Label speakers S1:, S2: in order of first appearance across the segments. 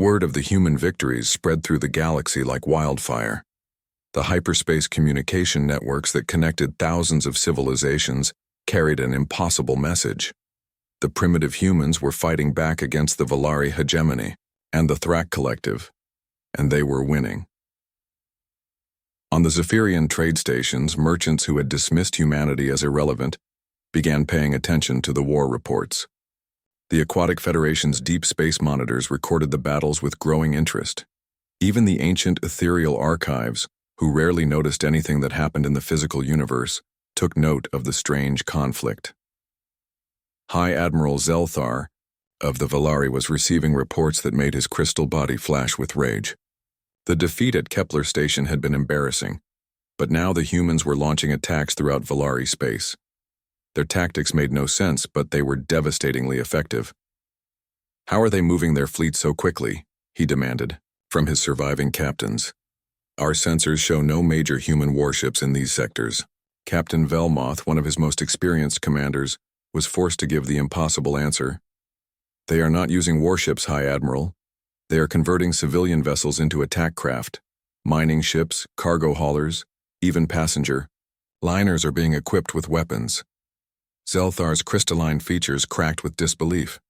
S1: Word of the human victories spread through the galaxy like wildfire. The hyperspace communication networks that connected thousands of civilizations carried an impossible message. The primitive humans were fighting back against the Valari hegemony and the Thrak Collective, and they were winning. On the Zephyrian trade stations, merchants who had dismissed humanity as irrelevant began paying attention to the war reports. The Aquatic Federation's deep space monitors recorded the battles with growing interest. Even the ancient ethereal archives, who rarely noticed anything that happened in the physical universe, took note of the strange conflict. High Admiral Zelthar of the Valari was receiving reports that made his crystal body flash with rage. The defeat at Kepler Station had been embarrassing, but now the humans were launching attacks throughout Valari space. Their tactics made no sense, but they were devastatingly effective. "How are they moving their fleet so quickly?" he demanded from his surviving captains. "Our sensors show no major human warships in these sectors." Captain Velmoth, one of his most experienced commanders, was forced to give the impossible answer. "They are not using warships, High Admiral. They are converting civilian vessels into attack craft. Mining ships, cargo haulers, even passenger liners are being equipped with weapons." Zelthar's crystalline features cracked with disbelief.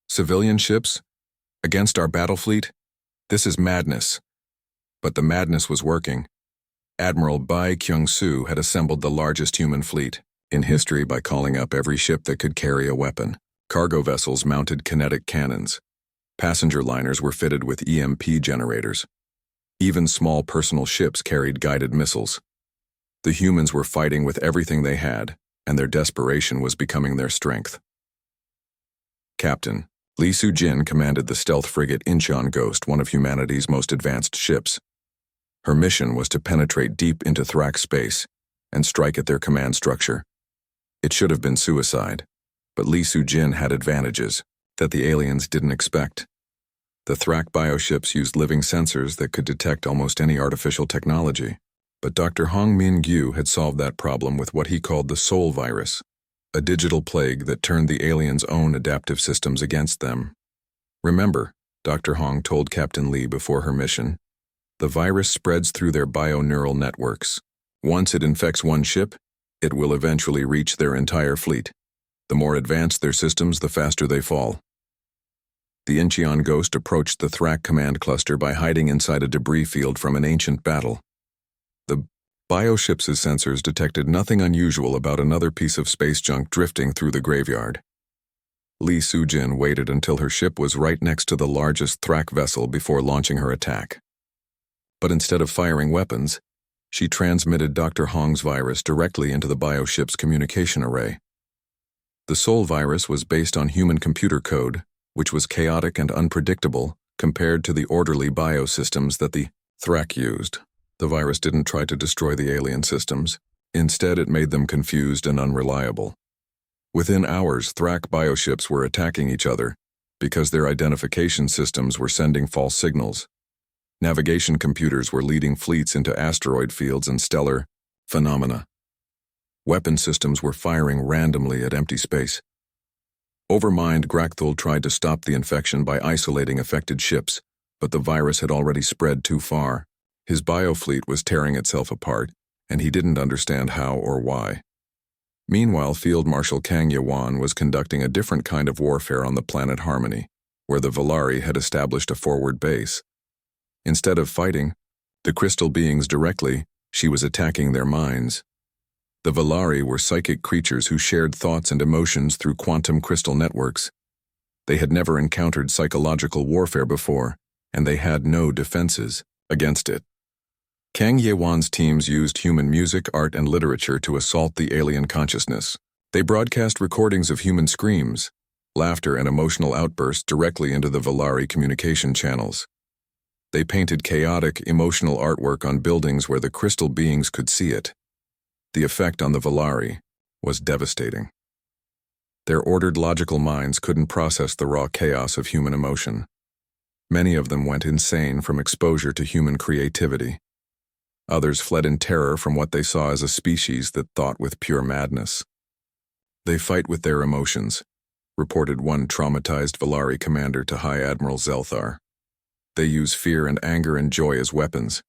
S1: "Civilian ships? Against our battle fleet? This is madness." But the madness was working. Admiral Bai Kyung-soo had assembled the largest human fleet in history by calling up every ship that could carry a weapon. Cargo vessels mounted kinetic cannons. Passenger liners were fitted with EMP generators. Even small personal ships carried guided missiles. The humans were fighting with everything they had, and their desperation was becoming their strength. Captain Lee Soo-jin commanded the stealth frigate Incheon Ghost, one of humanity's most advanced ships. Her mission was to penetrate deep into Thrak space and strike at their command structure. It should have been suicide, but Lee Soo-jin had advantages that the aliens didn't expect. The Thrak bioships used living sensors that could detect almost any artificial technology, but Dr. Hong Min-gyu had solved that problem with what he called the Soul Virus, a digital plague that turned the aliens' own adaptive systems against them. "Remember," Dr. Hong told Captain Lee before her mission, "the virus spreads through their bio-neural networks. Once it infects one ship, it will eventually reach their entire fleet. The more advanced their systems, the faster they fall." The Incheon Ghost approached the Thrak command cluster by hiding inside a debris field from an ancient battle. The bioship's sensors detected nothing unusual about another piece of space junk drifting through the graveyard. Lee Soo-jin waited until her ship was right next to the largest Thrak vessel before launching her attack. But instead of firing weapons, she transmitted Dr. Hong's virus directly into the bioship's communication array. The Soul virus was based on human computer code, which was chaotic and unpredictable compared to the orderly biosystems that the Thrak used. The virus didn't try to destroy the alien systems. Instead, it made them confused and unreliable. Within hours, Thrak bioships were attacking each other because their identification systems were sending false signals. Navigation computers were leading fleets into asteroid fields and stellar phenomena. Weapon systems were firing randomly at empty space. Overmind Grakthul tried to stop the infection by isolating affected ships, but the virus had already spread too far. His biofleet was tearing itself apart, and he didn't understand how or why. Meanwhile, Field Marshal Kang Yawan was conducting a different kind of warfare on the planet Harmony, where the Valari had established a forward base. Instead of fighting the crystal beings directly, she was attacking their minds. The Valari were psychic creatures who shared thoughts and emotions through quantum crystal networks. They had never encountered psychological warfare before, and they had no defenses against it. Kang Yewan's teams used human music, art, and literature to assault the alien consciousness. They broadcast recordings of human screams, laughter, and emotional outbursts directly into the Valari communication channels. They painted chaotic, emotional artwork on buildings where the crystal beings could see it. The effect on the Valari was devastating. Their ordered, logical minds couldn't process the raw chaos of human emotion. Many of them went insane from exposure to human creativity. Others fled in terror from what they saw as a species that thought with pure madness. "They fight with their emotions," reported one traumatized Valari commander to High Admiral Zelthar. They use fear and anger and joy as weapons.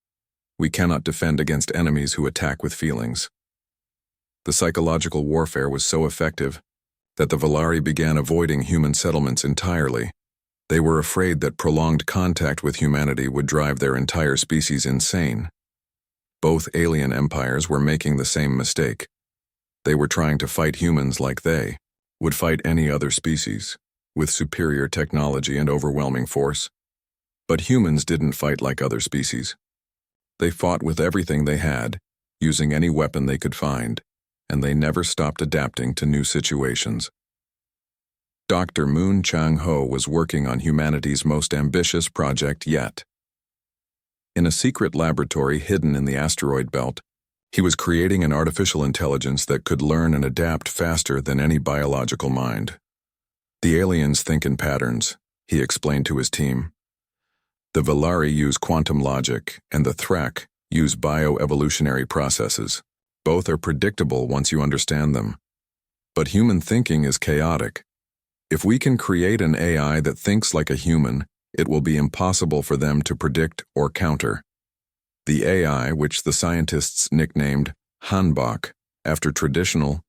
S1: We cannot defend against enemies who attack with feelings. The psychological warfare was so effective that the Valari began avoiding human settlements entirely. They were afraid that prolonged contact with humanity would drive their entire species insane. Both alien empires were making the same mistake. They were trying to fight humans like they would fight any other species, with superior technology and overwhelming force. But humans didn't fight like other species. They fought with everything they had, using any weapon they could find, and they never stopped adapting to new situations. Dr. Moon Chang-ho was working on humanity's most ambitious project yet. In a secret laboratory hidden in the asteroid belt, he was creating an artificial intelligence that could learn and adapt faster than any biological mind. The aliens think in patterns, he explained to his team. The Valari use quantum logic, and the Thrak use bioevolutionary processes. Both are predictable once you understand them. But human thinking is chaotic. If we can create an AI that thinks like a human, it will be impossible for them to predict or counter. The AI, which the scientists nicknamed Hanbok, after traditional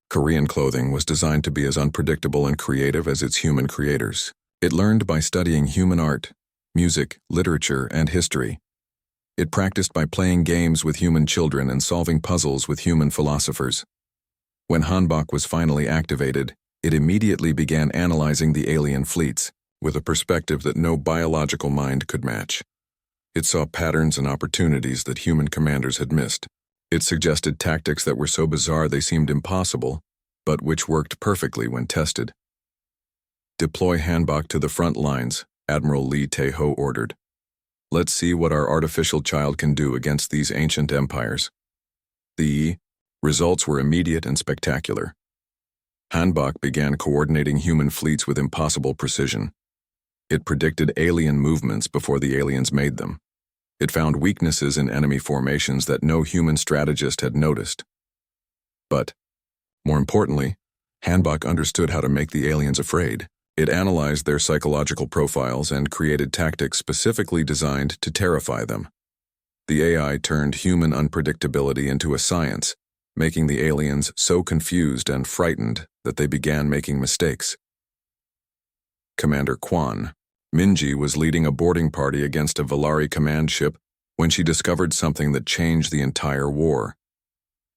S1: Korean clothing, was designed to be as unpredictable and creative as its human creators. It learned by studying human art, music, literature, and history. It practiced by playing games with human children and solving puzzles with human philosophers. When Hanbok was finally activated, it immediately began analyzing the alien fleets, with a perspective that no biological mind could match. It saw patterns and opportunities that human commanders had missed. It suggested tactics that were so bizarre they seemed impossible, but which worked perfectly when tested. "Deploy Hanbok to the front lines," Admiral Lee Tae-ho ordered. "Let's see what our artificial child can do against these ancient empires." The results were immediate and spectacular. Hanbok began coordinating human fleets with impossible precision. It predicted alien movements before the aliens made them. It found weaknesses in enemy formations that no human strategist had noticed. But, more importantly, Hanbok understood how to make the aliens afraid. It analyzed their psychological profiles and created tactics specifically designed to terrify them. The AI turned human unpredictability into a science, making the aliens so confused and frightened that they began making mistakes. Commander Kwan Minji was leading a boarding party against a Valari command ship when she discovered something that changed the entire war.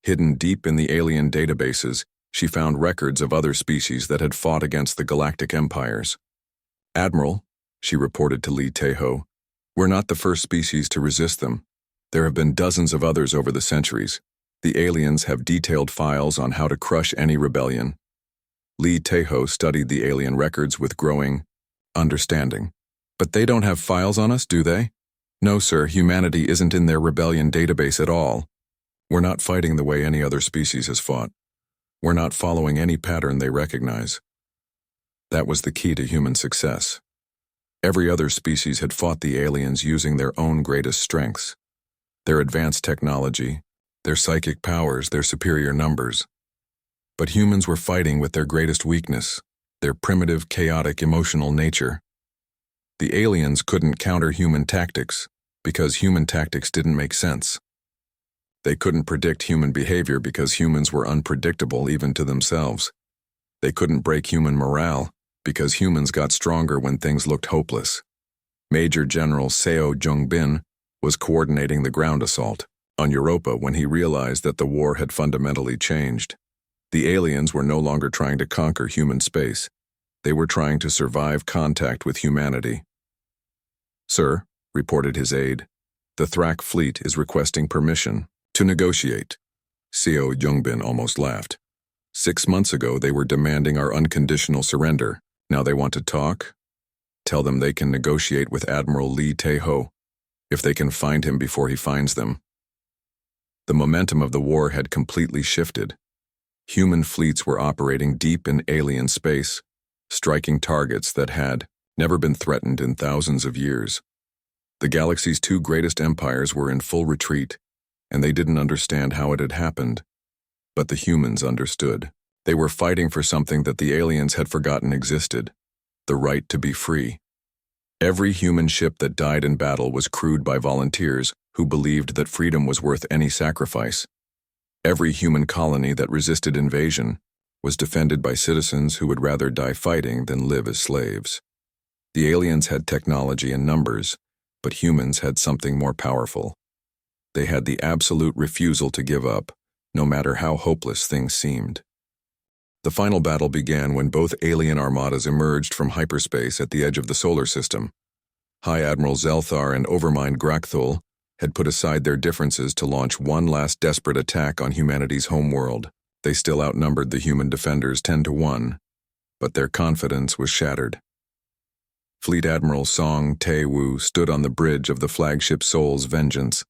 S1: Hidden deep in the alien databases, she found records of other species that had fought against the galactic empires. "Admiral," she reported to Lee Tae-ho, "we're not the first species to resist them. There have been dozens of others over the centuries. The aliens have detailed files on how to crush any rebellion." Lee Tae-ho studied the alien records with growing understanding. "But they don't have files on us, do they?" "No, sir, humanity isn't in their rebellion database at all. We're not fighting the way any other species has fought. We're not following any pattern they recognize." That was the key to human success. Every other species had fought the aliens using their own greatest strengths, their advanced technology, their psychic powers, their superior numbers. But humans were fighting with their greatest weakness, their primitive, chaotic, emotional nature. The aliens couldn't counter human tactics because human tactics didn't make sense. They couldn't predict human behavior because humans were unpredictable even to themselves. They couldn't break human morale because humans got stronger when things looked hopeless. Major General Seo Jung-bin was coordinating the ground assault on Europa when he realized that the war had fundamentally changed. The aliens were no longer trying to conquer human space. They were trying to survive contact with humanity. "Sir," reported his aide, "the Thrak fleet is requesting permission to negotiate." Seo Jung-bin almost laughed. 6 months ago, they were demanding our unconditional surrender. Now they want to talk? Tell them they can negotiate with Admiral Lee Tae-ho, if they can find him before he finds them. The momentum of the war had completely shifted. Human fleets were operating deep in alien space, striking targets that had never been threatened in thousands of years. The galaxy's two greatest empires were in full retreat, and they didn't understand how it had happened. But the humans understood. They were fighting for something that the aliens had forgotten existed: the right to be free. Every human ship that died in battle was crewed by volunteers who believed that freedom was worth any sacrifice. Every human colony that resisted invasion was defended by citizens who would rather die fighting than live as slaves. The aliens had technology and numbers, but humans had something more powerful. They had the absolute refusal to give up, no matter how hopeless things seemed. The final battle began when both alien armadas emerged from hyperspace at the edge of the solar system. High Admiral Zelthar and Overmind Grakthul had put aside their differences to launch one last desperate attack on humanity's homeworld. They still outnumbered the human defenders 10-1, but their confidence was shattered. Fleet Admiral Song Tae-woo stood on the bridge of the flagship Seoul's Vengeance,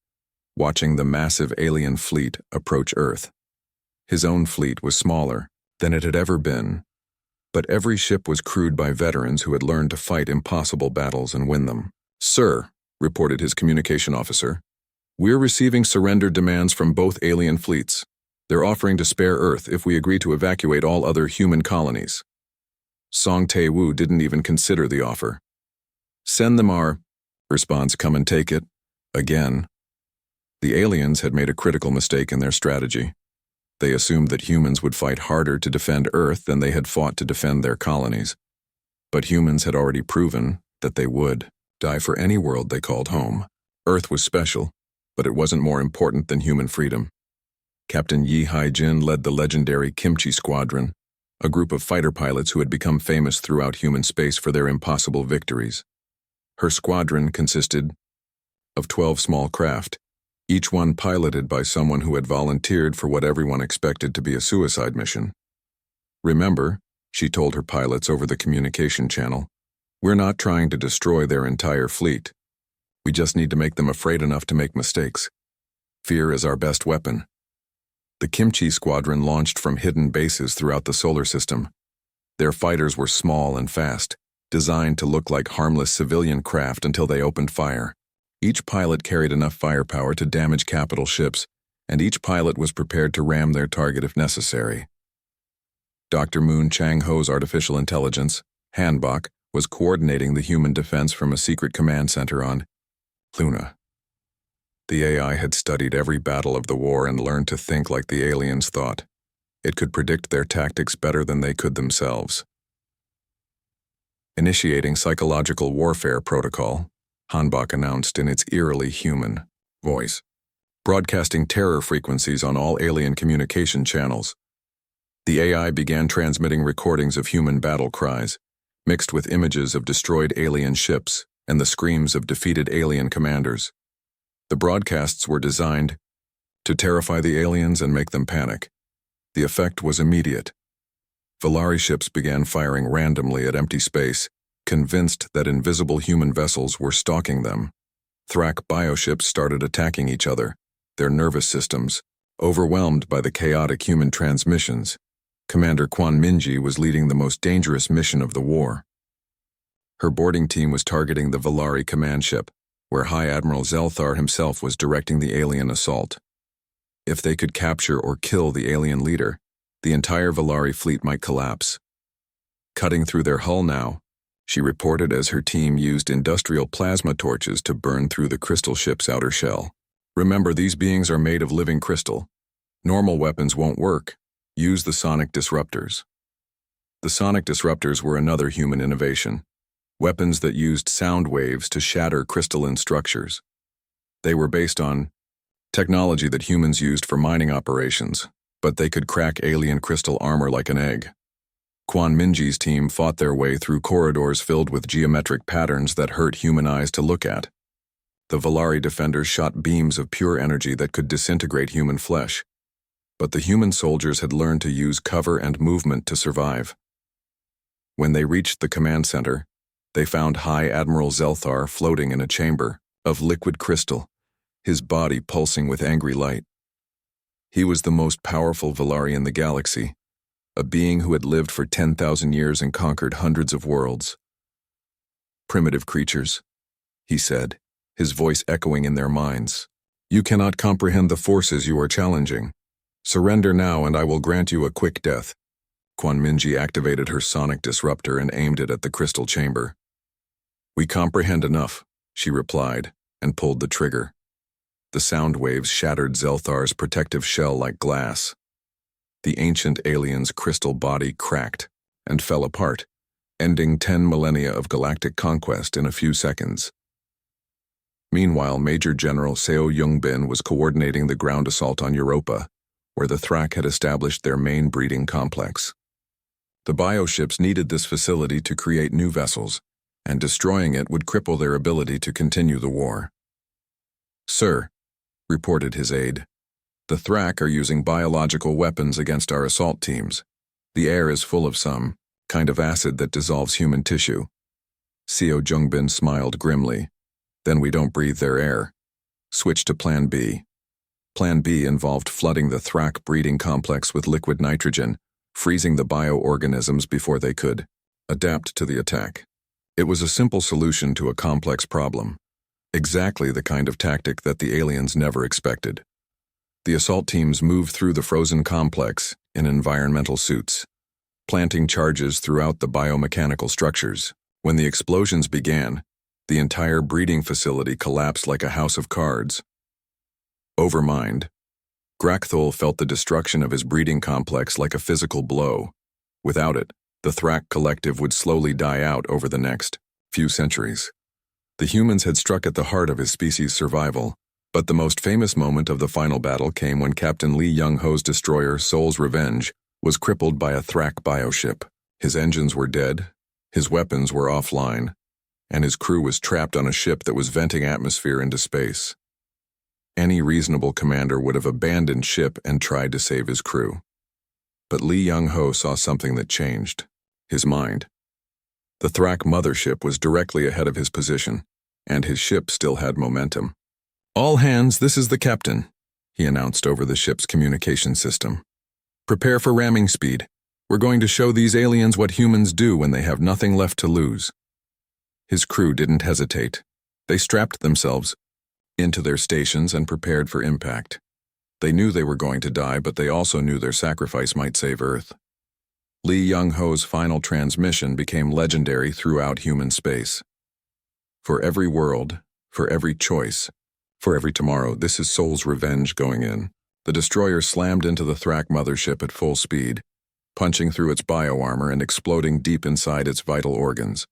S1: watching the massive alien fleet approach Earth. His own fleet was smaller than it had ever been, but every ship was crewed by veterans who had learned to fight impossible battles and win them. "Sir," reported his communication officer, "we're receiving surrender demands from both alien fleets. They're offering to spare Earth if we agree to evacuate all other human colonies." Song Tae-woo didn't even consider the offer. "Send them our response, come and take it." Again. The aliens had made a critical mistake in their strategy. They assumed that humans would fight harder to defend Earth than they had fought to defend their colonies. But humans had already proven that they would die for any world they called home. Earth was special, but it wasn't more important than human freedom. Captain Yi Hai-jin led the legendary Kimchi Squadron, a group of fighter pilots who had become famous throughout human space for their impossible victories. Her squadron consisted of 12 small craft, each one piloted by someone who had volunteered for what everyone expected to be a suicide mission. "Remember," she told her pilots over the communication channel, "we're not trying to destroy their entire fleet. We just need to make them afraid enough to make mistakes. Fear is our best weapon." The Kimchi Squadron launched from hidden bases throughout the solar system. Their fighters were small and fast, designed to look like harmless civilian craft until they opened fire. Each pilot carried enough firepower to damage capital ships, and each pilot was prepared to ram their target if necessary. Dr. Moon Chang-ho's artificial intelligence, Hanbok, was coordinating the human defense from a secret command center on Luna. The AI had studied every battle of the war and learned to think like the aliens thought. It could predict their tactics better than they could themselves. Initiating psychological warfare protocol, Hanbok announced in its eerily human voice, broadcasting terror frequencies on all alien communication channels. The AI began transmitting recordings of human battle cries, mixed with images of destroyed alien ships and the screams of defeated alien commanders. The broadcasts were designed to terrify the aliens and make them panic. The effect was immediate. Valari ships began firing randomly at empty space, convinced that invisible human vessels were stalking them. Thrak bioships started attacking each other, their nervous systems overwhelmed by the chaotic human transmissions. Commander Quan Minji was leading the most dangerous mission of the war. Her boarding team was targeting the Valari command ship, where High Admiral Zelthar himself was directing the alien assault. If they could capture or kill the alien leader, the entire Valari fleet might collapse. Cutting through their hull now, she reported as her team used industrial plasma torches to burn through the crystal ship's outer shell. "Remember, these beings are made of living crystal. Normal weapons won't work. Use the sonic disruptors." The sonic disruptors were another human innovation, weapons that used sound waves to shatter crystalline structures. They were based on technology that humans used for mining operations, but they could crack alien crystal armor like an egg. Quan Minji's team fought their way through corridors filled with geometric patterns that hurt human eyes to look at. The Valari defenders shot beams of pure energy that could disintegrate human flesh, but the human soldiers had learned to use cover and movement to survive. When they reached the command center, they found High Admiral Zelthar floating in a chamber of liquid crystal, his body pulsing with angry light. He was the most powerful Valari in the galaxy, a being who had lived for 10,000 years and conquered hundreds of worlds. "Primitive creatures," he said, his voice echoing in their minds. "You cannot comprehend the forces you are challenging. Surrender now and I will grant you a quick death." Quan Minji activated her sonic disruptor and aimed it at the crystal chamber. "We comprehend enough," she replied, and pulled the trigger. The sound waves shattered Zelthar's protective shell like glass. The ancient alien's crystal body cracked and fell apart, ending 10 millennia of galactic conquest in a few seconds. Meanwhile, Major General Seo Youngbin was coordinating the ground assault on Europa, where the Thrak had established their main breeding complex. The bioships needed this facility to create new vessels, and destroying it would cripple their ability to continue the war. "Sir," reported his aide, "the Thrak are using biological weapons against our assault teams. The air is full of some kind of acid that dissolves human tissue." Seo Jungbin smiled grimly. "Then we don't breathe their air. Switch to Plan B." Plan B involved flooding the Thrak breeding complex with liquid nitrogen, freezing the bioorganisms before they could adapt to the attack. It was a simple solution to a complex problem, exactly the kind of tactic that the aliens never expected. The assault teams moved through the frozen complex in environmental suits, planting charges throughout the biomechanical structures. When the explosions began, the entire breeding facility collapsed like a house of cards. Overmind, Grakthul felt the destruction of his breeding complex like a physical blow. Without it, the Thrak collective would slowly die out over the next few centuries. The humans had struck at the heart of his species' survival, but the most famous moment of the final battle came when Captain Lee Young-ho's destroyer Soul's Revenge was crippled by a Thrak bioship. His engines were dead, his weapons were offline, and his crew was trapped on a ship that was venting atmosphere into space. Any reasonable commander would have abandoned ship and tried to save his crew. But Lee Young-ho saw something that changed: his mind. The Thrak mothership was directly ahead of his position, and his ship still had momentum. "All hands, this is the captain," he announced over the ship's communication system. "Prepare for ramming speed. We're going to show these aliens what humans do when they have nothing left to lose." His crew didn't hesitate. They strapped themselves into their stations and prepared for impact. They knew they were going to die, but they also knew their sacrifice might save Earth. Lee Young-ho's final transmission became legendary throughout human space. "For every world, for every choice, for every tomorrow, this is Soul's Revenge going in." The destroyer slammed into the Thrak mothership at full speed, punching through its bioarmor and exploding deep inside its vital organs.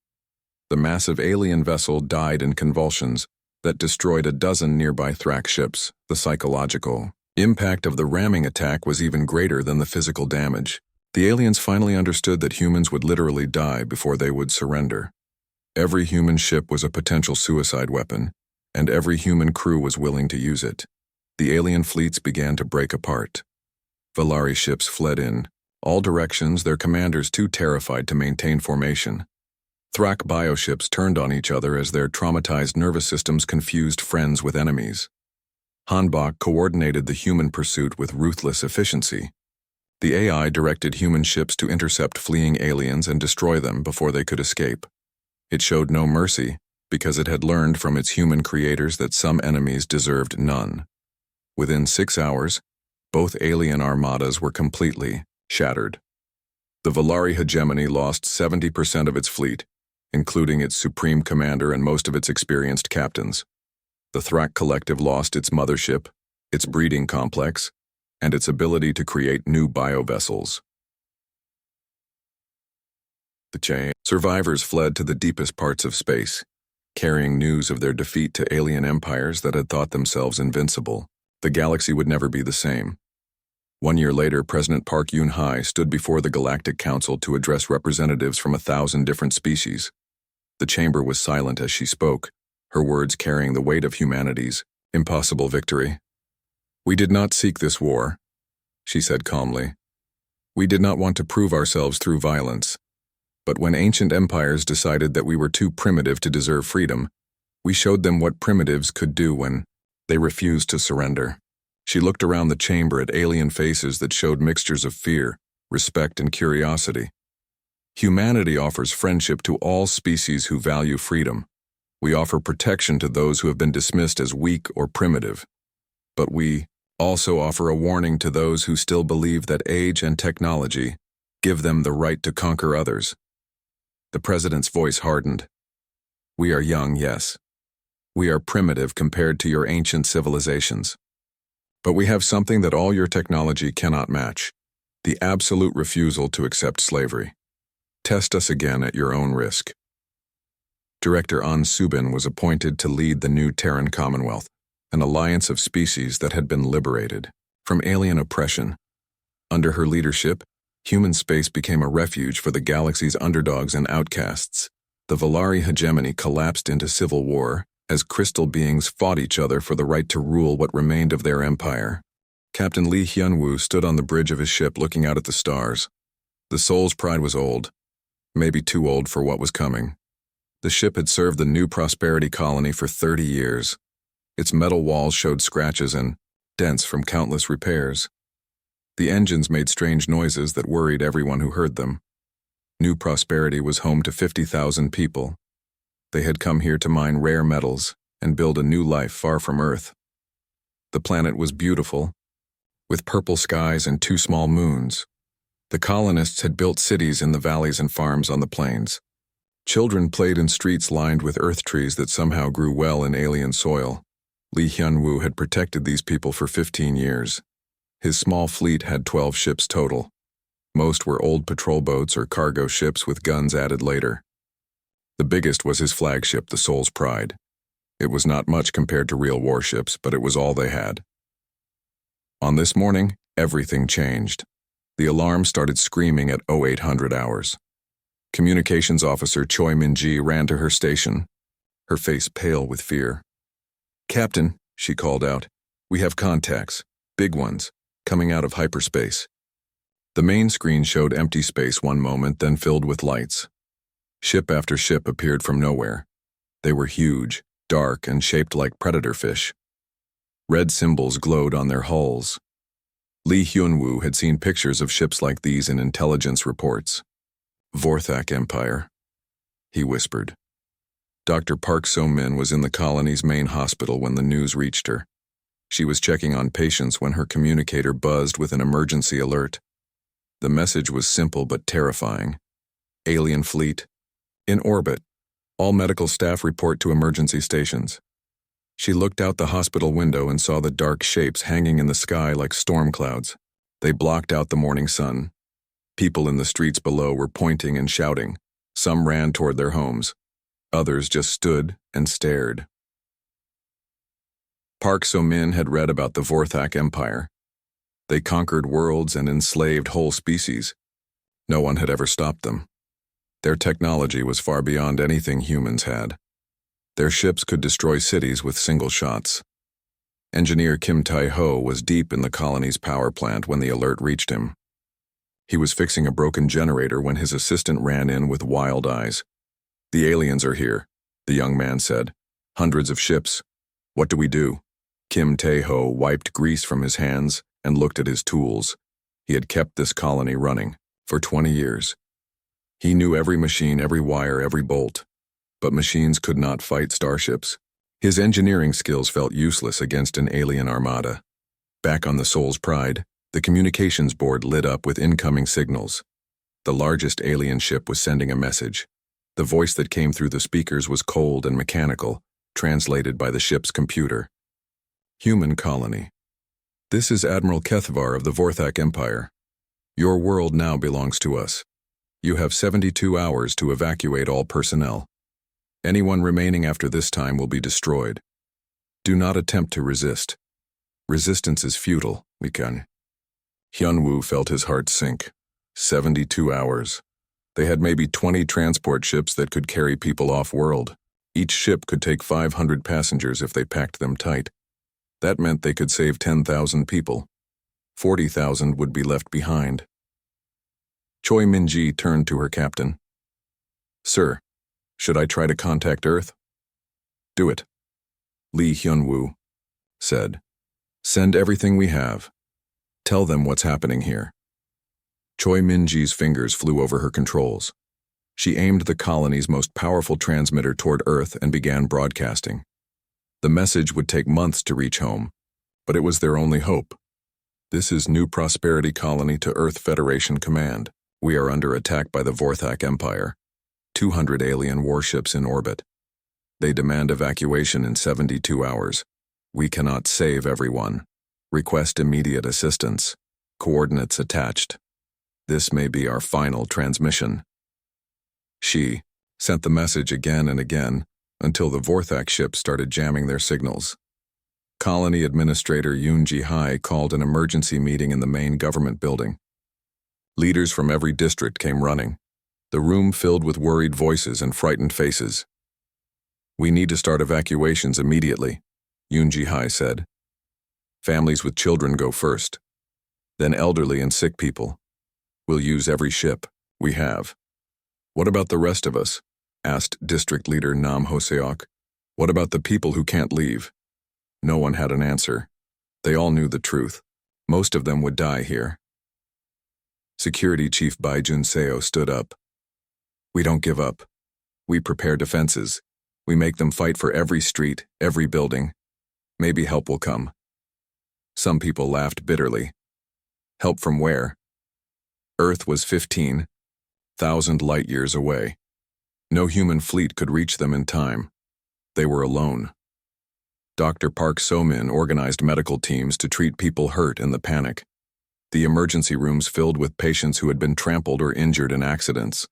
S1: The massive alien vessel died in convulsions that destroyed a dozen nearby Thrak ships. The psychological impact of the ramming attack was even greater than the physical damage. The aliens finally understood that humans would literally die before they would surrender. Every human ship was a potential suicide weapon, and every human crew was willing to use it. The alien fleets began to break apart. Valari ships fled in all directions, their commanders too terrified to maintain formation. Thrak bioships turned on each other as their traumatized nervous systems confused friends with enemies. Hanbok coordinated the human pursuit with ruthless efficiency. The AI directed human ships to intercept fleeing aliens and destroy them before they could escape. It showed no mercy because it had learned from its human creators that some enemies deserved none. Within 6 hours, both alien armadas were completely shattered. The Valari hegemony lost 70% of its fleet, including its supreme commander and most of its experienced captains. The Thrak collective lost its mothership, its breeding complex, and its ability to create new biovessels. Survivors fled to the deepest parts of space, carrying news of their defeat to alien empires that had thought themselves invincible. The galaxy would never be the same. 1 year later, President Park Geun-hye stood before the Galactic Council to address representatives from 1,000 different species. The chamber was silent as she spoke, her words carrying the weight of humanity's impossible victory. "We did not seek this war," she said calmly. "We did not want to prove ourselves through violence. But when ancient empires decided that we were too primitive to deserve freedom, we showed them what primitives could do when they refused to surrender." She looked around the chamber at alien faces that showed mixtures of fear, respect, and curiosity. Humanity offers friendship to all species who value freedom. We offer protection to those who have been dismissed as weak or primitive. But we also offer a warning to those who still believe that age and technology give them the right to conquer others. The president's voice hardened. We are young, yes. We are primitive compared to your ancient civilizations. But we have something that all your technology cannot match: the absolute refusal to accept slavery. Test us again at your own risk. Director An Subin was appointed to lead the new Terran Commonwealth, an alliance of species that had been liberated from alien oppression. Under her leadership, human space became a refuge for the galaxy's underdogs and outcasts. The Valari hegemony collapsed into civil war as crystal beings fought each other for the right to rule what remained of their empire. Captain Lee Hyun-woo stood on the bridge of his ship looking out at the stars. The Soul's Pride was old, maybe too old for what was coming. The ship had served the New Prosperity colony for 30 years. Its metal walls showed scratches and dents from countless repairs. The engines made strange noises that worried everyone who heard them. New Prosperity was home to 50,000 people. They had come here to mine rare metals and build a new life far from Earth. The planet was beautiful, with purple skies and 2 small moons. The colonists had built cities in the valleys and farms on the plains. Children played in streets lined with earth trees that somehow grew well in alien soil. Lee Hyun-woo had protected these people for 15 years. His small fleet had 12 ships total. Most were old patrol boats or cargo ships with guns added later. The biggest was his flagship, the Soul's Pride. It was not much compared to real warships, but it was all they had. On this morning, everything changed. The alarm started screaming at 0800 hours. Communications officer Choi Min-ji ran to her station, her face pale with fear. "Captain," she called out, "we have contacts, big ones, coming out of hyperspace." The main screen showed empty space one moment, then filled with lights. Ship after ship appeared from nowhere. They were huge, dark, and shaped like predator fish. Red symbols glowed on their hulls. Lee Hyun-woo had seen pictures of ships like these in intelligence reports. "Vorthak Empire," he whispered. Dr. Park So-min was in the colony's main hospital when the news reached her. She was checking on patients when her communicator buzzed with an emergency alert. The message was simple but terrifying. "Alien fleet. In orbit. All medical staff report to emergency stations." She looked out the hospital window and saw the dark shapes hanging in the sky like storm clouds. They blocked out the morning sun. People in the streets below were pointing and shouting. Some ran toward their homes. Others just stood and stared. Park So-min had read about the Vorthak Empire. They conquered worlds and enslaved whole species. No one had ever stopped them. Their technology was far beyond anything humans had. Their ships could destroy cities with single shots. Engineer Kim Tae-ho was deep in the colony's power plant when the alert reached him. He was fixing a broken generator when his assistant ran in with wild eyes. "The aliens are here," the young man said. "Hundreds of ships. What do we do?" Kim Tae-ho wiped grease from his hands and looked at his tools. He had kept this colony running for 20 years. He knew every machine, every wire, every bolt. But machines could not fight starships. His engineering skills felt useless against an alien armada. Back on the Soul's Pride, the communications board lit up with incoming signals. The largest alien ship was sending a message. The voice that came through the speakers was cold and mechanical, translated by the ship's computer. "Human colony. This is Admiral Kethvar of the Vorthak Empire. Your world now belongs to us. You have 72 hours to evacuate all personnel. Anyone remaining after this time will be destroyed. Do not attempt to resist. Resistance is futile, Mikan." Hyun-woo felt his heart sink. 72 hours. They had maybe 20 transport ships that could carry people off-world. Each ship could take 500 passengers if they packed them tight. That meant they could save 10,000 people. 40,000 would be left behind. Choi Min-ji turned to her captain. "Sir, should I try to contact Earth?" "Do it," Lee Hyun-woo said. "Send everything we have. Tell them what's happening here." Choi Min-ji's fingers flew over her controls. She aimed the colony's most powerful transmitter toward Earth and began broadcasting. The message would take months to reach home, but it was their only hope. "This is New Prosperity Colony to Earth Federation Command. We are under attack by the Vorthak Empire. 200 alien warships in orbit. They demand evacuation in 72 hours. We cannot save everyone. Request immediate assistance. Coordinates attached. This may be our final transmission. She sent the message again and again until the Vorthak ship started jamming their signals. Colony Administrator Yoon Ji-hai called an emergency meeting in the main government building. Leaders from every district came running, the room filled with worried voices and frightened faces. We need to start evacuations immediately, Yoon Ji-hai said. Families with children go first, then elderly and sick people. We'll use every ship we have. What about the rest of us? Asked District Leader Nam Hoseok. What about the people who can't leave? No one had an answer. They all knew the truth. Most of them would die here. Security Chief Bai Jun-seo stood up. We don't give up. We prepare defenses. We make them fight for every street, every building. Maybe help will come. Some people laughed bitterly. Help from where? Earth was 15,000 light-years away. No human fleet could reach them in time. They were alone. Dr. Park So-min organized medical teams to treat people hurt in the panic. The emergency rooms filled with patients who had been trampled or injured in accidents.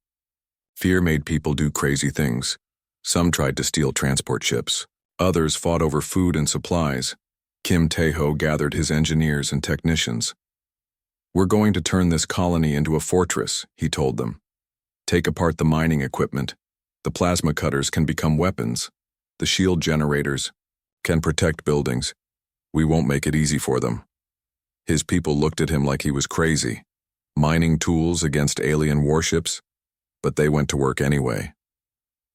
S1: Fear made people do crazy things. Some tried to steal transport ships. Others fought over food and supplies. Kim Tae-ho gathered his engineers and technicians. We're going to turn this colony into a fortress, he told them. Take apart the mining equipment. The plasma cutters can become weapons. The shield generators can protect buildings. We won't make it easy for them. His people looked at him like he was crazy. Mining tools against alien warships? But they went to work anyway.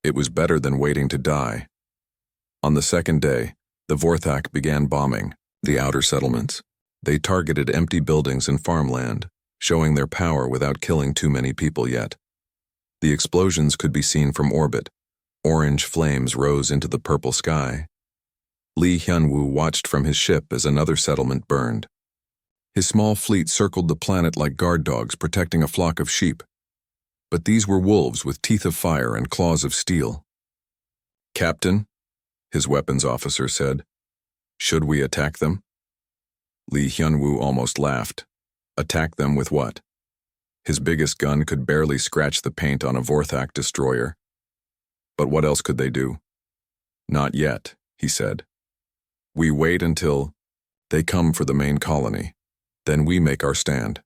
S1: It was better than waiting to die. On the second day, the Vorthak began bombing the outer settlements. They targeted empty buildings and farmland, showing their power without killing too many people yet. The explosions could be seen from orbit. Orange flames rose into the purple sky. Lee Hyun-woo watched from his ship as another settlement burned. His small fleet circled the planet like guard dogs protecting a flock of sheep. But these were wolves with teeth of fire and claws of steel. Captain, his weapons officer said, should we attack them? Lee Hyun-woo almost laughed. Attack them with what? His biggest gun could barely scratch the paint on a Vorthak destroyer. But what else could they do? Not yet, he said. We wait until they come for the main colony. Then we make our stand.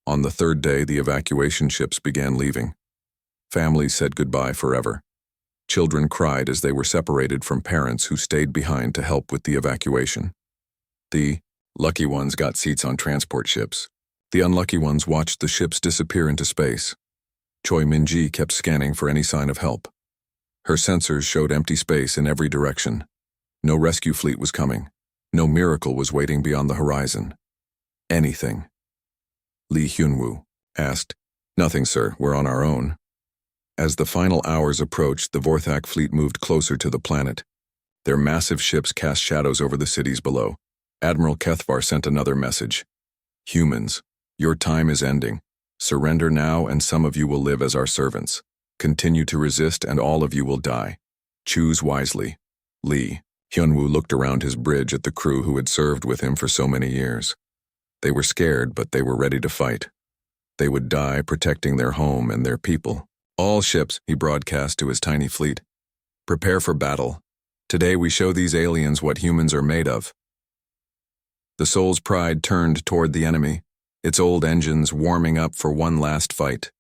S1: On the third day, the evacuation ships began leaving. Families said goodbye forever. Children cried as they were separated from parents who stayed behind to help with the evacuation. The lucky ones got seats on transport ships. The unlucky ones watched the ships disappear into space. Choi Min-ji kept scanning for any sign of help. Her sensors showed empty space in every direction. No rescue fleet was coming. No miracle was waiting beyond the horizon. Anything. Lee Hyun-woo asked. Nothing, sir. We're on our own. As the final hours approached, the Vorthak fleet moved closer to the planet. Their massive ships cast shadows over the cities below. Admiral Kethvar sent another message. Humans, your time is ending. Surrender now and some of you will live as our servants. Continue to resist and all of you will die. Choose wisely. Lee. Hyun-woo looked around his bridge at the crew who had served with him for so many years. They were scared, but they were ready to fight. They would die protecting their home and their people. All ships, he broadcast to his tiny fleet. Prepare for battle. Today we show these aliens what humans are made of. The Soul's Pride turned toward the enemy, its old engines warming up for one last fight.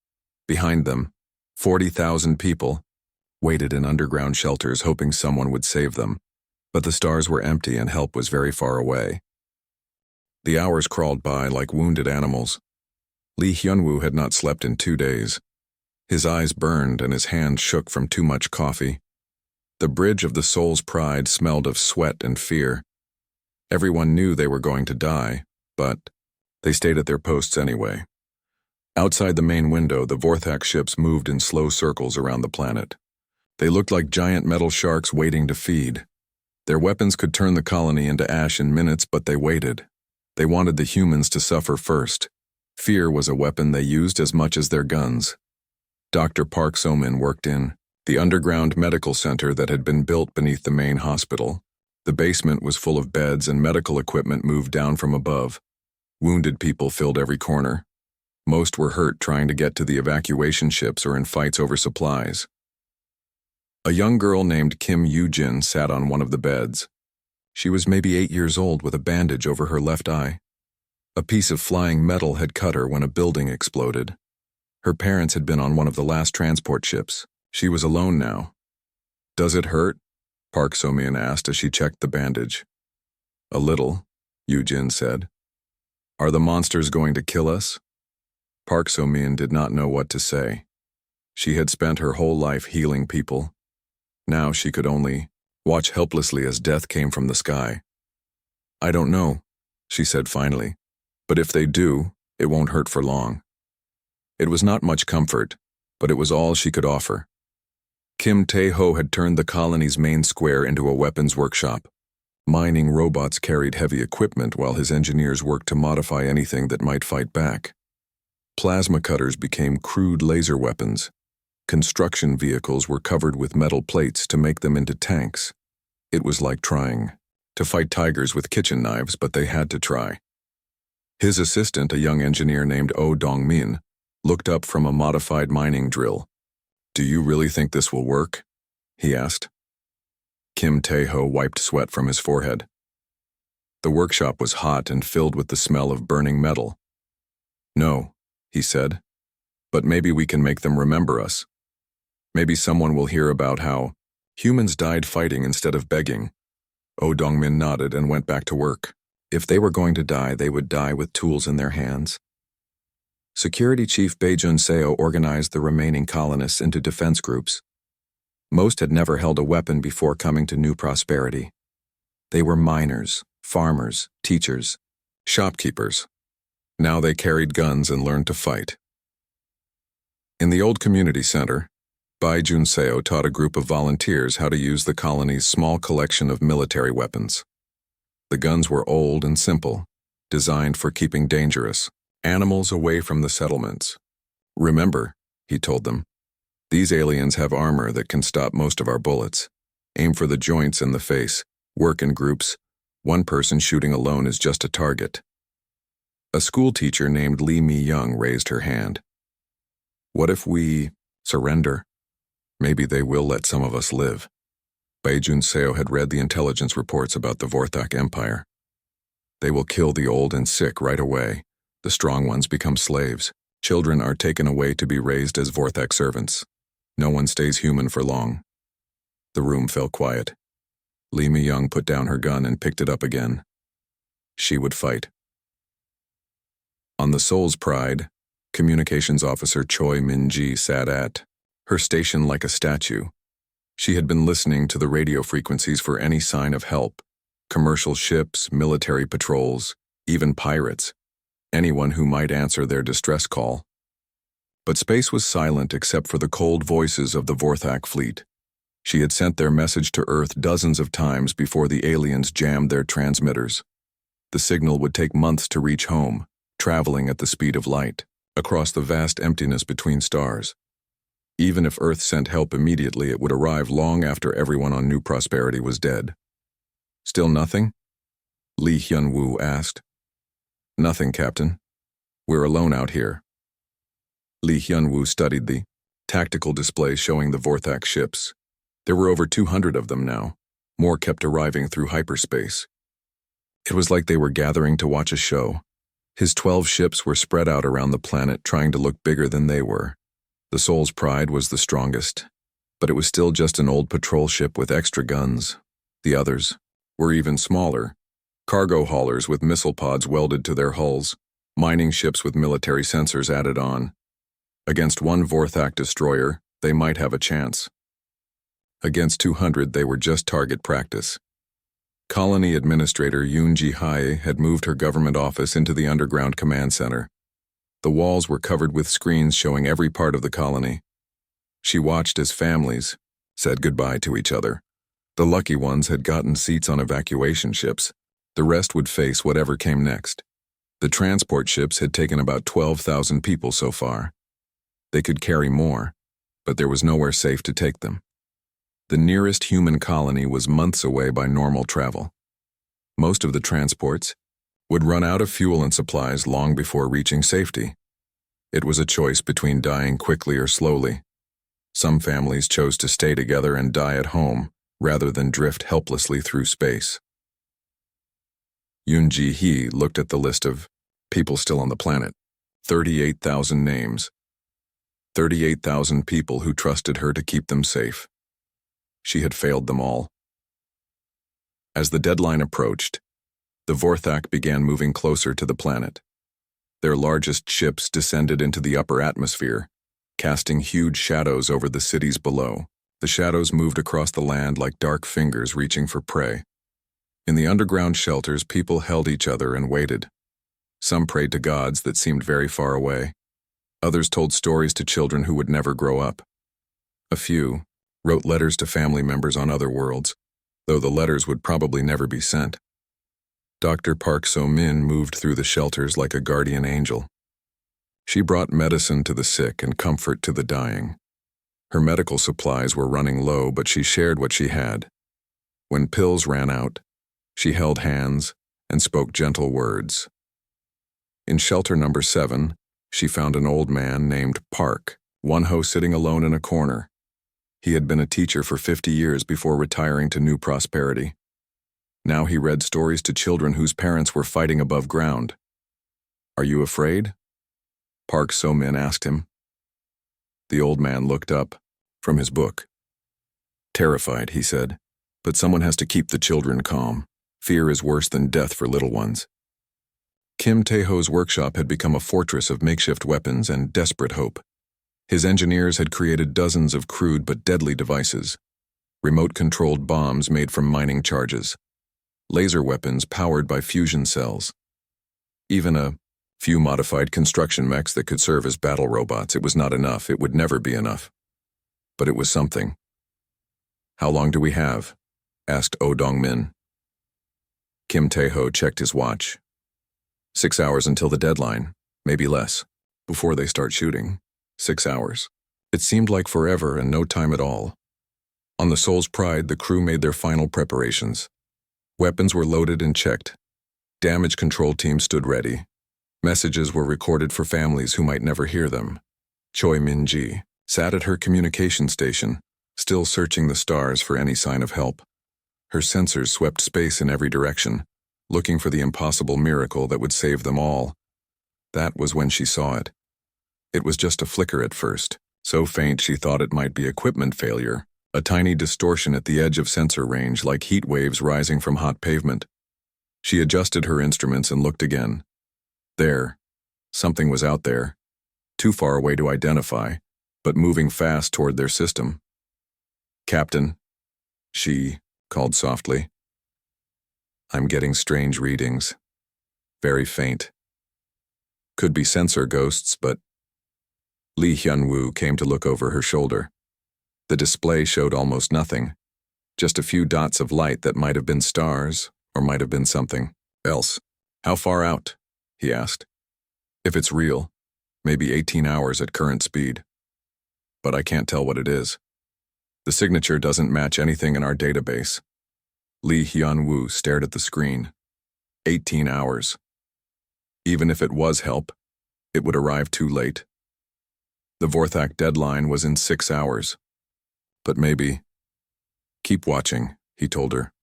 S1: Behind them, 40,000 people waited in underground shelters hoping someone would save them. But the stars were empty and help was very far away. The hours crawled by like wounded animals. Lee Hyun-woo had not slept in 2 days. His eyes burned and his hands shook from too much coffee. The bridge of the Soul's Pride smelled of sweat and fear. Everyone knew they were going to die, but they stayed at their posts anyway. Outside the main window, the Vorthak ships moved in slow circles around the planet. They looked like giant metal sharks waiting to feed. Their weapons could turn the colony into ash in minutes, but they waited. They wanted the humans to suffer first. Fear was a weapon they used as much as their guns. Dr. Park So-min worked in The underground medical center that had been built beneath the main hospital. The basement was full of beds and medical equipment moved down from above. Wounded people filled every corner. Most were hurt trying to get to the evacuation ships or in fights over supplies. A young girl named Kim Yoo-jin sat on one of the beds. She was maybe 8 years old with a bandage over her left eye. A piece of flying metal had cut her when a building exploded. Her parents had been on one of the last transport ships. She was alone now. "Does it hurt?" Park So-min asked as she checked the bandage. "A little," Yoo-jin said. "Are the monsters going to kill us?" Park So-min did not know what to say. She had spent her whole life healing people. Now she could only watch helplessly as death came from the sky. "I don't know," she said finally, "but if they do, it won't hurt for long." It was not much comfort, but it was all she could offer. Kim Tae-ho had turned the colony's main square into a weapons workshop. Mining robots carried heavy equipment while his engineers worked to modify anything that might fight back. Plasma cutters became crude laser weapons. Construction vehicles were covered with metal plates to make them into tanks. It was like trying to fight tigers with kitchen knives, but they had to try. His assistant, a young engineer named Oh Dong-min, looked up from a modified mining drill. "Do you really think this will work?" he asked. Kim Tae-ho wiped sweat from his forehead. The workshop was hot and filled with the smell of burning metal. "No," he said, "but maybe we can make them remember us. Maybe someone will hear about how humans died fighting instead of begging." Oh Dong-min nodded and went back to work. If they were going to die, they would die with tools in their hands. Security Chief Bae Jun-seo organized the remaining colonists into defense groups. Most had never held a weapon before coming to New Prosperity. They were miners, farmers, teachers, shopkeepers. Now they carried guns and learned to fight. In the old community center, Bae Jun-seo taught a group of volunteers how to use the colony's small collection of military weapons. The guns were old and simple, designed for keeping dangerous animals away from the settlements. "Remember," he told them, "these aliens have armor that can stop most of our bullets. Aim for the joints in the face. Work in groups. One person shooting alone is just a target." A school teacher named Lee Mi-young raised her hand. "What if we surrender? Maybe they will let some of us live." Bae Jun-seo had read the intelligence reports about the Vorthak Empire. "They will kill the old and sick right away. The strong ones become slaves. Children are taken away to be raised as Vorthak servants. No one stays human for long." The room fell quiet. Lee Mi-young put down her gun and picked it up again. She would fight. On the Soul's Pride, Communications Officer Choi Min-ji sat at her station like a statue. She had been listening to the radio frequencies for any sign of help. Commercial ships, military patrols, even pirates. Anyone who might answer their distress call. But space was silent except for the cold voices of the Vorthak fleet. She had sent their message to Earth dozens of times before the aliens jammed their transmitters. The signal would take months to reach home, traveling at the speed of light, across the vast emptiness between stars. Even if Earth sent help immediately, it would arrive long after everyone on New Prosperity was dead. "Still nothing?" Lee Hyun-woo asked. "Nothing, Captain. We're alone out here." Lee Hyun-woo studied the tactical display showing the Vorthak ships. There were over 200 of them now. More kept arriving through hyperspace. It was like they were gathering to watch a show. His 12 ships were spread out around the planet, trying to look bigger than they were. The Soul's Pride was the strongest, but it was still just an old patrol ship with extra guns. The others were even smaller. Cargo haulers with missile pods welded to their hulls, mining ships with military sensors added on. Against one Vorthak destroyer, they might have a chance. Against 200, they were just target practice. Colony Administrator Yoon Ji-hae had moved her government office into the underground command center. The walls were covered with screens showing every part of the colony. She watched as families said goodbye to each other. The lucky ones had gotten seats on evacuation ships. The rest would face whatever came next. The transport ships had taken about 12,000 people so far. They could carry more. but there was nowhere safe to take them. The nearest human colony was months away by normal travel. Most of the transports would run out of fuel and supplies long before reaching safety. It was a choice between dying quickly or slowly. Some families chose to stay together and die at home rather than drift helplessly through space. Yoon Ji-hee looked at the list of people still on the planet. 38,000 names. 38,000 people who trusted her to keep them safe. She had failed them all. As the deadline approached, the Vorthak began moving closer to the planet. Their largest ships descended into the upper atmosphere, casting huge shadows over the cities below. The shadows moved across the land like dark fingers reaching for prey. In the underground shelters, people held each other and waited. Some prayed to gods that seemed very far away. Others told stories to children who would never grow up. A few wrote letters to family members on other worlds, though the letters would probably never be sent. Dr. Park So-min moved through the shelters like a guardian angel. She brought medicine to the sick and comfort to the dying. Her medical supplies were running low, but she shared what she had. When pills ran out, she held hands and spoke gentle words. In shelter number 7, she found an old man named Park, Won-ho sitting alone in a corner. He had been a teacher for 50 years before retiring to new prosperity. Now he read stories to children whose parents were fighting above ground. "Are you afraid?" Park So-min asked him. The old man looked up from his book. "Terrified," he said, "but someone has to keep the children calm. Fear is worse than death for little ones." Kim Tae-ho's workshop had become a fortress of makeshift weapons and desperate hope. His engineers had created dozens of crude but deadly devices. Remote-controlled bombs made from mining charges. Laser weapons powered by fusion cells. Even a few modified construction mechs that could serve as battle robots. It was not enough. It would never be enough. But it was something. "How long do we have?" asked Oh Dong-min. Kim Tae-ho checked his watch. 6 hours until the deadline, maybe less. Before they start shooting, 6 hours. It seemed like forever and no time at all. On the Soul's Pride, the crew made their final preparations. Weapons were loaded and checked. Damage control teams stood ready. Messages were recorded for families who might never hear them. Choi Min-ji sat at her communication station, still searching the stars for any sign of help. Her sensors swept space in every direction, looking for the impossible miracle that would save them all. That was when she saw it. It was just a flicker at first, so faint she thought it might be equipment failure, a tiny distortion at the edge of sensor range like heat waves rising from hot pavement. She adjusted her instruments and looked again. There. Something was out there. Too far away to identify, but moving fast toward their system. "Captain," she called softly. "I'm getting strange readings. Very faint. Could be sensor ghosts, but..." Lee Hyun-woo came to look over her shoulder. The display showed almost nothing. Just a few dots of light that might have been stars, or might have been something else. "How far out?" he asked. "If it's real, maybe 18 hours at current speed. But I can't tell what it is. The signature doesn't match anything in our database." Lee Hyun-woo stared at the screen. 18 hours. Even if it was help, it would arrive too late. The Vorthak deadline was in 6 hours. But maybe... "Keep watching," he told her.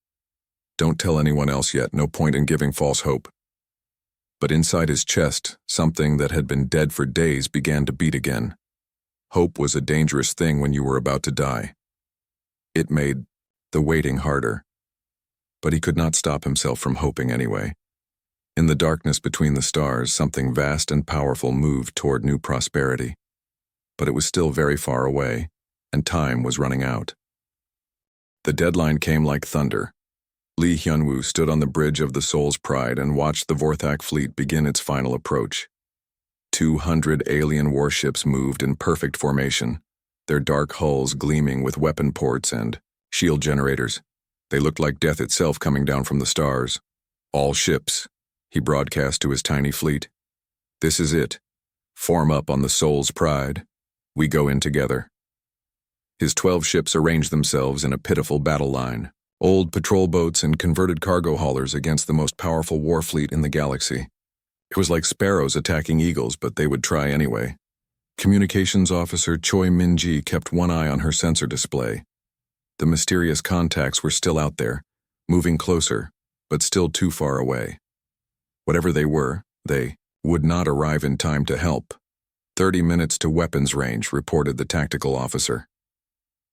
S1: "Don't tell anyone else yet, no point in giving false hope." But inside his chest, something that had been dead for days began to beat again. Hope was a dangerous thing when you were about to die. It made the waiting harder. But he could not stop himself from hoping anyway. In the darkness between the stars, something vast and powerful moved toward new prosperity. But it was still very far away, and time was running out. The deadline came like thunder. Lee Hyun-woo stood on the bridge of the Soul's Pride and watched the Vorthak fleet begin its final approach. 200 alien warships moved in perfect formation, their dark hulls gleaming with weapon ports and shield generators. They looked like death itself coming down from the stars. "All ships," he broadcast to his tiny fleet. "This is it. Form up on the Soul's Pride. We go in together." His 12 ships arranged themselves in a pitiful battle line. Old patrol boats and converted cargo haulers against the most powerful war fleet in the galaxy. It was like sparrows attacking eagles, but they would try anyway. Communications officer Choi Min-ji kept one eye on her sensor display. The mysterious contacts were still out there, moving closer, but still too far away. Whatever they were, they would not arrive in time to help. 30 minutes to weapons range, reported the tactical officer.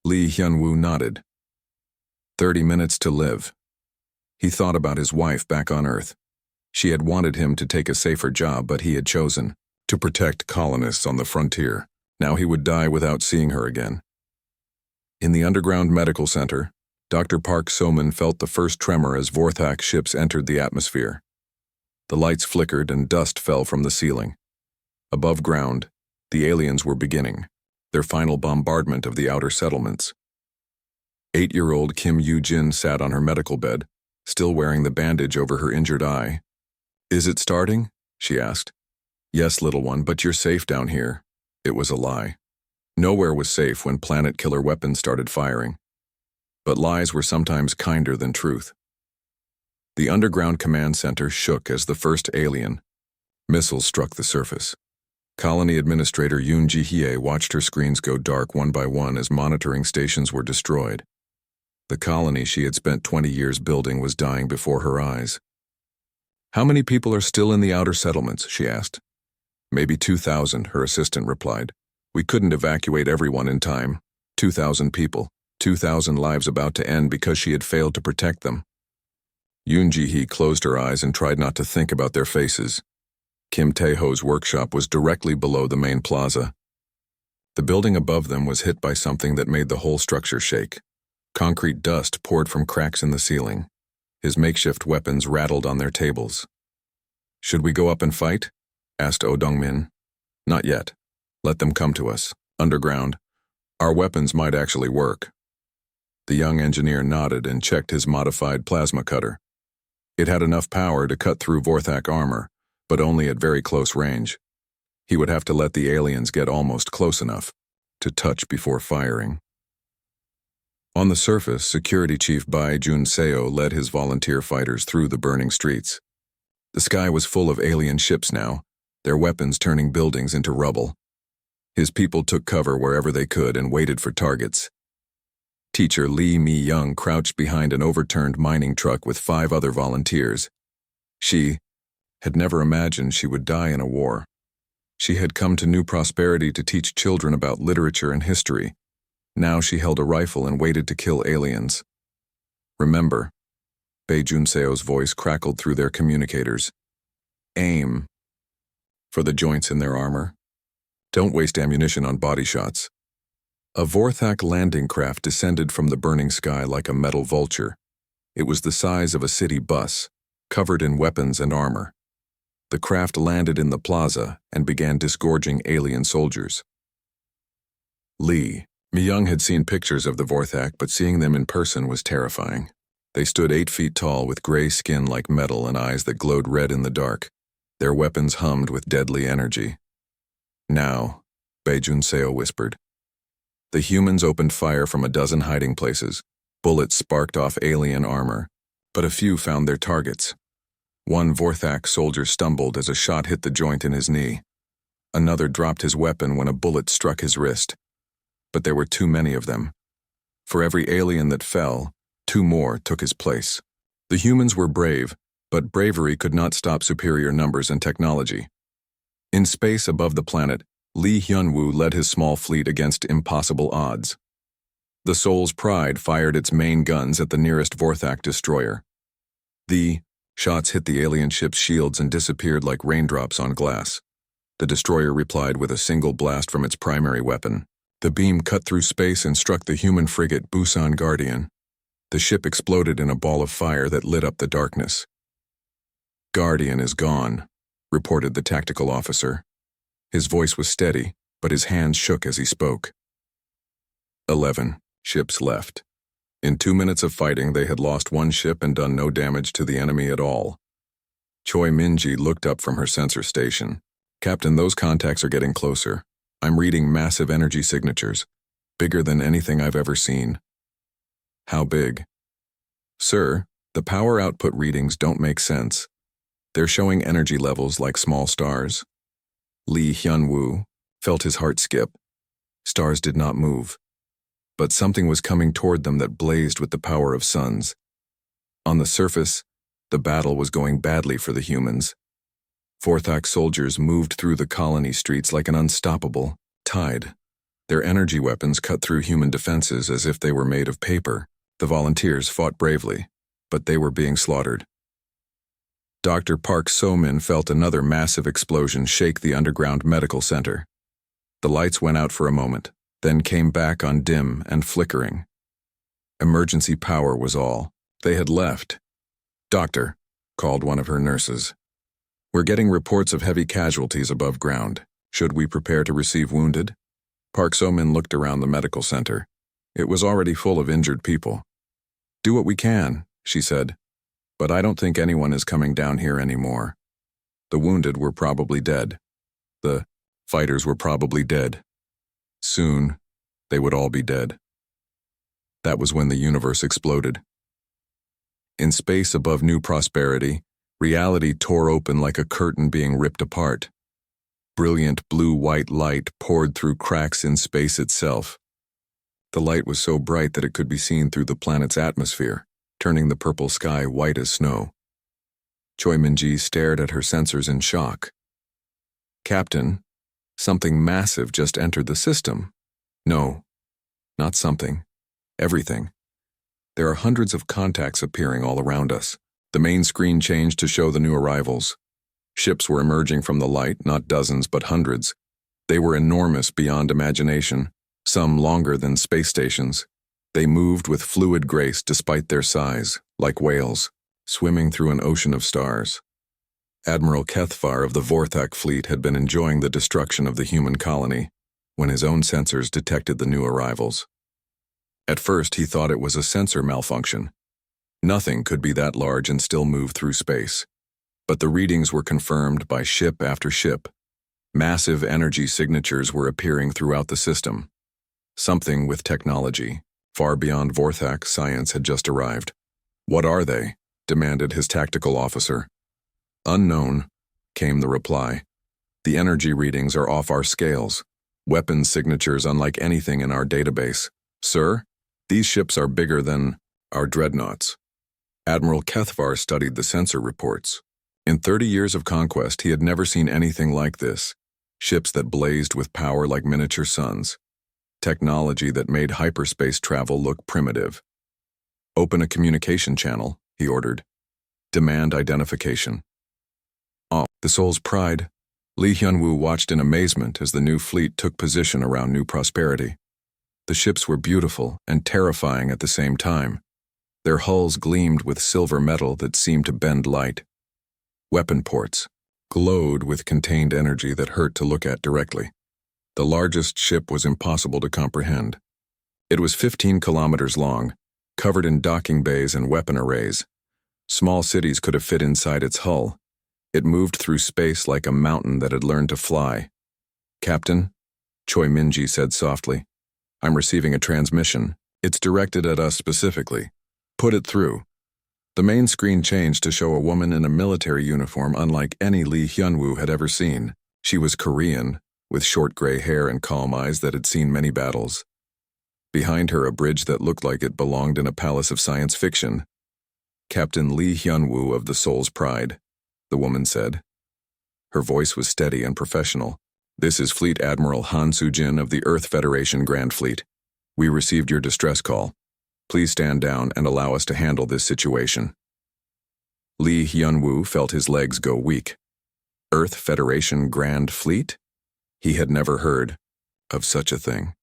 S1: Lee Hyun-woo nodded. 30 minutes to live. He thought about his wife back on Earth. She had wanted him to take a safer job, but he had chosen to protect colonists on the frontier. Now he would die without seeing her again. In the underground medical center, Dr. Park So-min felt the first tremor as Vorthak ships entered the atmosphere. The lights flickered and dust fell from the ceiling. Above ground, the aliens were beginning their final bombardment of the outer settlements. 8-year-old Kim Yoo-jin sat on her medical bed, still wearing the bandage over her injured eye. "Is it starting?" she asked. "Yes, little one, but you're safe down here." It was a lie. Nowhere was safe when planet-killer weapons started firing. But lies were sometimes kinder than truth. The underground command center shook as the first alien missiles struck the surface. Colony Administrator Yoon Ji-hye watched her screens go dark one by one as monitoring stations were destroyed. The colony she had spent 20 years building was dying before her eyes. "How many people are still in the outer settlements?" she asked. "Maybe 2,000, her assistant replied. "We couldn't evacuate everyone in time. 2,000 people, 2,000 lives about to end because she had failed to protect them." Yoon Ji-hye closed her eyes and tried not to think about their faces. Kim Tae-ho's workshop was directly below the main plaza. The building above them was hit by something that made the whole structure shake. Concrete dust poured from cracks in the ceiling. His makeshift weapons rattled on their tables. "Should we go up and fight?" asked Oh Dong-min. "Not yet. Let them come to us, underground. Our weapons might actually work." The young engineer nodded and checked his modified plasma cutter. It had enough power to cut through Vorthak armor, but only at very close range. He would have to let the aliens get almost close enough to touch before firing. On the surface, Security Chief Bai Jun-seo led his volunteer fighters through the burning streets. The sky was full of alien ships now, their weapons turning buildings into rubble. His people took cover wherever they could and waited for targets. Teacher Lee Mi-young crouched behind an overturned mining truck with 5 other volunteers. She had never imagined she would die in a war. She had come to New Prosperity to teach children about literature and history. Now she held a rifle and waited to kill aliens. "Remember," Bai Jun-seo's voice crackled through their communicators. "Aim for the joints in their armor. Don't waste ammunition on body shots." A Vorthak landing craft descended from the burning sky like a metal vulture. It was the size of a city bus, covered in weapons and armor. The craft landed in the plaza and began disgorging alien soldiers. Lee Mi-young had seen pictures of the Vorthak, but seeing them in person was terrifying. They stood 8 feet tall with gray skin like metal and eyes that glowed red in the dark. Their weapons hummed with deadly energy. "Now," Bai Jun-seo whispered. The humans opened fire from a dozen hiding places. Bullets sparked off alien armor, but a few found their targets. One Vorthak soldier stumbled as a shot hit the joint in his knee. Another dropped his weapon when a bullet struck his wrist. But there were too many of them. For every alien that fell, 2 more took his place. The humans were brave, but bravery could not stop superior numbers and technology. In space above the planet, Lee Hyun-woo led his small fleet against impossible odds. The Soul's Pride fired its main guns at the nearest Vorthak destroyer. The shots hit the alien ship's shields and disappeared like raindrops on glass. The destroyer replied with a single blast from its primary weapon. The beam cut through space and struck the human frigate Busan Guardian. The ship exploded in a ball of fire that lit up the darkness. "Guardian is gone," reported the tactical officer. His voice was steady, but his hands shook as he spoke. 11 ships left. In 2 minutes of fighting, they had lost 1 ship and done no damage to the enemy at all. Choi Min-ji looked up from her sensor station. "Captain, those contacts are getting closer. I'm reading massive energy signatures. Bigger than anything I've ever seen. How big? Sir, the power output readings don't make sense. They're showing energy levels like small stars. Lee Hyun-woo felt his heart skip. Stars did not move. But something was coming toward them that blazed with the power of suns. On the surface, the battle was going badly for the humans. Vorthak soldiers moved through the colony streets like an unstoppable tide. Their energy weapons cut through human defenses as if they were made of paper. The volunteers fought bravely, but they were being slaughtered. Dr. Park So-min felt another massive explosion shake the underground medical center. The lights went out for a moment, then came back on dim and flickering. Emergency power was all. They had left. "Doctor," called one of her nurses. "We're getting reports of heavy casualties above ground. Should we prepare to receive wounded?" Park So-min looked around the medical center. It was already full of injured people. "Do what we can," she said. "But I don't think anyone is coming down here anymore. The wounded were probably dead. The fighters were probably dead. Soon, they would all be dead." That was when the universe exploded. In space above New Prosperity, reality tore open like a curtain being ripped apart. Brilliant blue-white light poured through cracks in space itself. The light was so bright that it could be seen through the planet's atmosphere, turning the purple sky white as snow. Choi Min-ji stared at her sensors in shock. "Captain, something massive just entered the system." "No, not something. Everything. There are hundreds of contacts appearing all around us." The main screen changed to show the new arrivals. Ships were emerging from the light, not dozens but hundreds. They were enormous beyond imagination, some longer than space stations. They moved with fluid grace despite their size, like whales, swimming through an ocean of stars. Admiral Kethvar of the Vorthak fleet had been enjoying the destruction of the human colony when his own sensors detected the new arrivals. At first, he thought it was a sensor malfunction. Nothing could be that large and still move through space. But the readings were confirmed by ship after ship. Massive energy signatures were appearing throughout the system. Something with technology, far beyond Vorthak science, had just arrived. "What are they?" demanded his tactical officer. "Unknown," came the reply. "The energy readings are off our scales. Weapons signatures unlike anything in our database. Sir, these ships are bigger than our dreadnoughts." Admiral Kethvar studied the sensor reports. In 30 years of conquest, he had never seen anything like this. Ships that blazed with power like miniature suns. Technology that made hyperspace travel look primitive. "Open a communication channel," he ordered. "Demand identification." Oh, the Soul's Pride. Lee Hyun-woo watched in amazement as the new fleet took position around New Prosperity. The ships were beautiful and terrifying at the same time. Their hulls gleamed with silver metal that seemed to bend light. Weapon ports glowed with contained energy that hurt to look at directly. The largest ship was impossible to comprehend. It was 15 kilometers long, covered in docking bays and weapon arrays. Small cities could have fit inside its hull. It moved through space like a mountain that had learned to fly. "Captain," Choi Min-ji said softly, "I'm receiving a transmission. It's directed at us specifically. Put it through." The main screen changed to show a woman in a military uniform unlike any Lee Hyun-woo had ever seen. She was Korean, with short gray hair and calm eyes that had seen many battles. Behind her, a bridge that looked like it belonged in a palace of science fiction. "Captain Lee Hyun-woo of the Soul's Pride," the woman said. Her voice was steady and professional. "This is Fleet Admiral Han Soo-jin of the Earth Federation Grand Fleet. We received your distress call. Please stand down and allow us to handle this situation." Lee Hyun-woo felt his legs go weak. Earth Federation Grand Fleet? He had never heard of such a thing.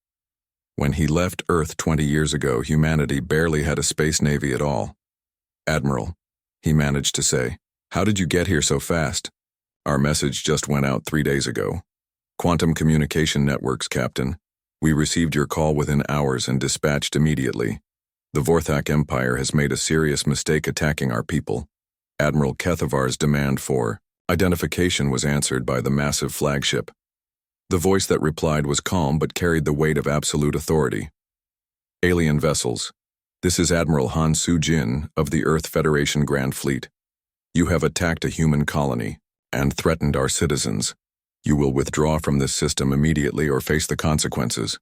S1: When he left Earth 20 years ago, humanity barely had a space navy at all. "Admiral," he managed to say, "how did you get here so fast?" "Our message just went out 3 days ago. Quantum communication networks, Captain. We received your call within hours and dispatched immediately. The Vorthak Empire has made a serious mistake attacking our people." Admiral Kethavar's demand for identification was answered by the massive flagship. The voice that replied was calm but carried the weight of absolute authority. Alien vessels. This is Admiral Han Soo-jin of the Earth Federation Grand Fleet. You have attacked a human colony and threatened our citizens. You will withdraw from this system immediately or face the consequences.